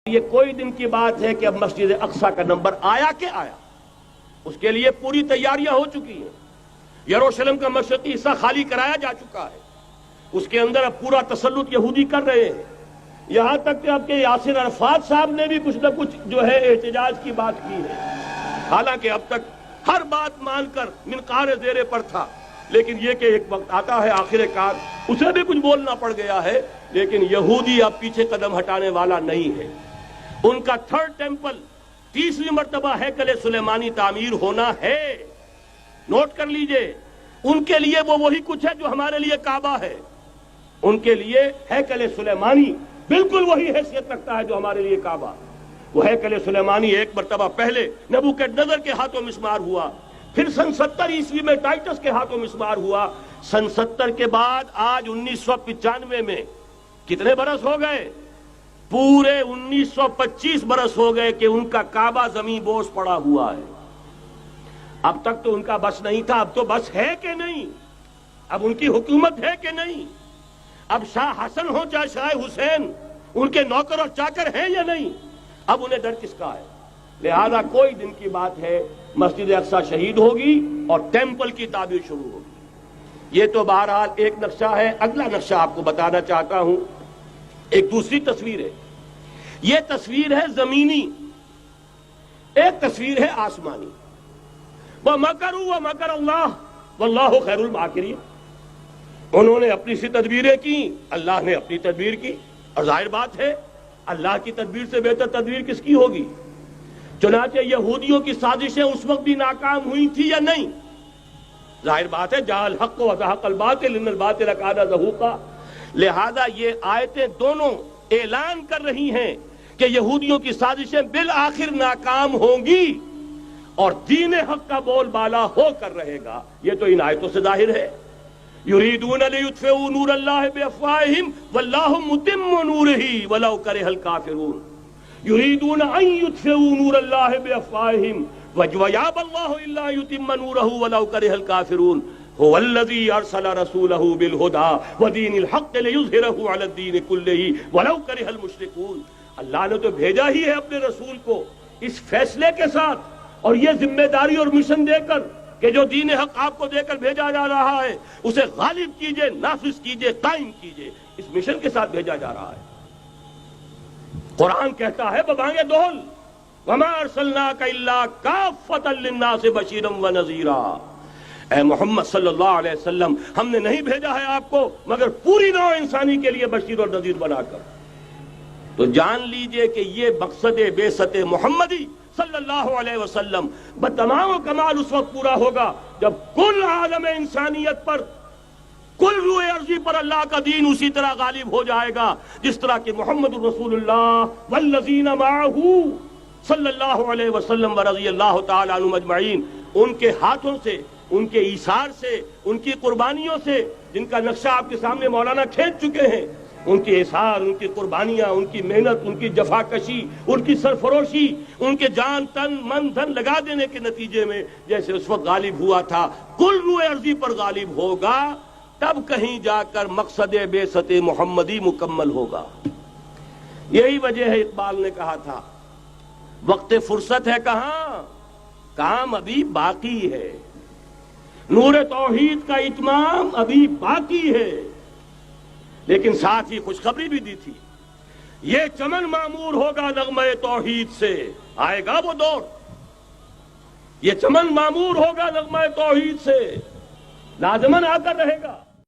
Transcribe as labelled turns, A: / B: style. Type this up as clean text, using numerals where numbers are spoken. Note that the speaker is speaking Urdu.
A: یہ کوئی دن کی بات ہے کہ اب مسجد اقصی کا نمبر آیا کہ آیا، اس کے لیے پوری تیاریاں ہو چکی ہیں۔ یروشلم کا مشرقی حصہ خالی کرایا جا چکا ہے، اس کے اندر اب پورا تسلط یہودی کر رہے ہیں، یہاں تک کہ اب کے یاسر عرفات صاحب نے بھی کچھ نہ کچھ جو ہے احتجاج کی بات کی ہے، حالانکہ اب تک ہر بات مان کر منقار زیرے پر تھا، لیکن یہ کہ ایک وقت آتا ہے آخر کار اسے بھی کچھ بولنا پڑ گیا ہے۔ لیکن یہودی اب پیچھے قدم ہٹانے والا نہیں ہے، ان کا تھرڈ ٹیمپل 30ویں مرتبہ ہیکل سلیمانی تعمیر ہونا ہے۔ نوٹ کر لیجئے، ان کے لیے وہ وہی کچھ ہے جو ہمارے لیے کعبہ ہے، ان کے لیے ہیکل سلیمانی بالکل وہی حیثیت رکھتا ہے جو ہمارے لیے کعبہ۔ وہ ہیکل سلیمانی ایک مرتبہ پہلے نبوکدنضر کے ہاتھوں مسمار ہوا، پھر سن 70 عیسوی میں ٹائٹس کے ہاتھوں مسمار ہوا، سن 70 کے بعد آج 1995 میں کتنے برس ہو گئے؟ پورے 1925 برس ہو گئے کہ ان کا کعبہ زمین بوس پڑا ہوا ہے۔ اب تک تو ان کا بس نہیں تھا، اب تو بس ہے کہ نہیں؟ اب ان کی حکومت ہے کہ نہیں؟ اب شاہ حسن ہو چاہے شاہ حسین، ان کے نوکر اور چاکر ہیں یا نہیں؟ اب انہیں ڈر کس کا ہے؟ لہذا کوئی دن کی بات ہے مسجد اقصی شہید ہوگی اور ٹیمپل کی تعمیر شروع ہوگی۔ یہ تو بہرحال ایک نقشہ ہے۔ اگلا نقشہ آپ کو بتانا چاہتا ہوں، ایک دوسری تصویر ہے۔ یہ تصویر ہے زمینی، ایک تصویر ہے آسمانی۔ وَمَكَرُوا وَمَكَرَ اللَّهُ وَاللَّهُ خَيْرُ الْمَاكِرِينَ۔ انہوں نے اپنی سی تدبیریں کی، اللہ نے اپنی تدبیر کی، اور ظاہر بات ہے اللہ کی تدبیر سے بہتر تدبیر کس کی ہوگی؟ چنانچہ یہودیوں کی سازشیں اس وقت بھی ناکام ہوئی تھی یا نہیں؟ ظاہر بات ہے جاء الحق وزهق الباطل ان الباطل کان زہوقا۔ لہذا یہ آیتیں دونوں اعلان کر رہی ہیں کہ یہودیوں کی سازشیں بالآخر ناکام ہوں گی اور دین حق کا بول بالا ہو کر رہے گا۔ یہ تو ان آیتوں سے ظاہر ہے۔ یریدون لیطفئوا نور اللہ بافواہہم واللہ متم نورہ ولو کرہ الکافرون۔ یریدون ان یطفئوا نور اللہ بافواہہم ویابى اللہ الا یتم نورہ ولو کرہ الکافرون۔ هو الذی ارسل رسولہ بالہدی ودین الحق لیظہرہ علی الدین کلہ ولو کرہ المشرکون۔ اللہ نے تو بھیجا ہی ہے اپنے رسول کو اس فیصلے کے ساتھ اور یہ ذمہ داری اور مشن دے کر کہ جو دین حق آپ کو دے کر بھیجا جا رہا ہے اسے غالب کیجئے، نافذ کیجئے، قائم کیجئے۔ اس مشن کے ساتھ بھیجا جا رہا ہے۔ قرآن کہتا ہے ببانگ دہل وَمَا أَرْسَلْنَاكَ إِلَّا كَافَّةً لِلنَّاسِ بَشِيرًا وَنَذِيرًا۔ اے محمد صلی اللہ علیہ وسلم، ہم نے نہیں بھیجا ہے آپ کو مگر پوری نوع انسانی کے لیے بشیر اور نذیر بنا کر۔ تو جان لیجئے کہ یہ مقصد بعثت محمدی صلی اللہ علیہ وسلم بتمام و کمال اس وقت پورا ہوگا جب کل عالم انسانیت پر، کل روئے ارضی پر اللہ کا دین اسی طرح غالب ہو جائے گا جس طرح کہ محمد رسول اللہ والذین معہ صلی اللہ علیہ وسلم ورضی اللہ تعالی عنہم اجمعین، ان کے ہاتھوں سے، ان کے ایثار سے، ان کی قربانیوں سے، جن کا نقشہ آپ کے سامنے مولانا کھینچ چکے ہیں، ان کے اثار، ان کی قربانیاں، ان کی محنت، ان کی جفاکشی، ان کی سرفروشی، ان کے جان تن من دھن لگا دینے کے نتیجے میں جیسے اس وقت غالب ہوا تھا کل روئے ارضی پر غالب ہوگا، تب کہیں جا کر مقصد بعثت محمدی مکمل ہوگا۔ یہی وجہ ہے اقبال نے کہا تھا وقت فرصت ہے کہاں، کام ابھی باقی ہے، نور توحید کا اتمام ابھی باقی ہے۔ لیکن ساتھ ہی خوشخبری بھی دی تھی، یہ چمن معمور ہوگا نغمہ توحید سے، آئے گا وہ دور، یہ چمن معمور ہوگا نغمہ توحید سے، لازماً آ کر رہے گا۔